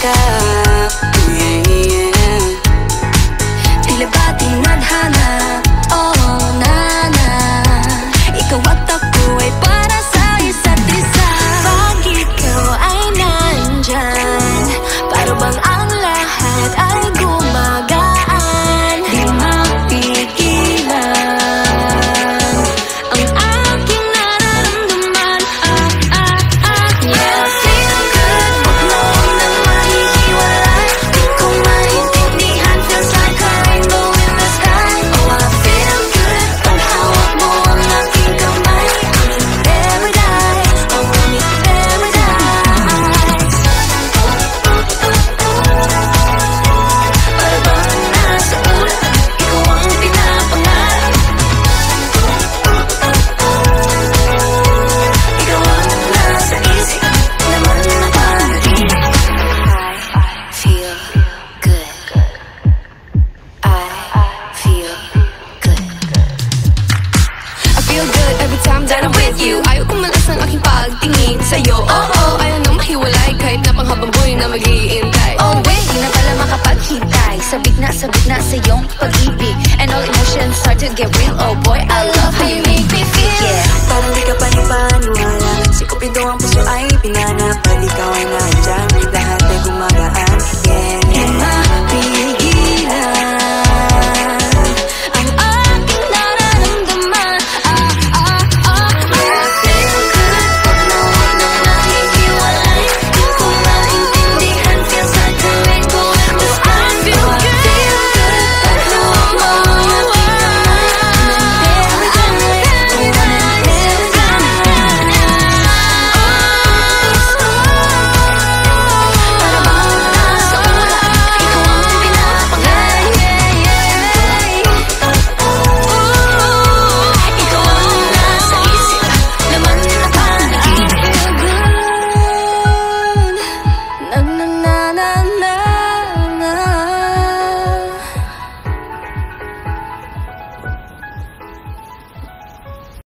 ka. Tila ba tinadhana? Oh, nana, ikaw at ako ay para sa isa't isa. Pag ikaw ay nandyan, para bang ang lahat ay gumagaan. Di mapigilan ang aking nararamdaman. Yeah, feel good, wag mo nang mahihiwalay. Di ko maintindihan, feels like a rainbow in the sky. Oh, I feel good, pag hawak mo ang aking kamay. Ang paradise, oh, ang paradise. Para bang nasa ulan, ikaw ang pinapangarap. Ikaw ang nasa isip, laman na pag-ibig. I feel good. I feel good. I feel good every time that I'm with you. Ayaw kumalas ng aking pagtingin sa'yo. Oh, oh, ayaw nang mahiwalay kahit na panghabang buhay na mag-iintay. Oh, wait, di na pala makapaghintay. Sabik na sa iyong pag-ibig, and all emotions start to get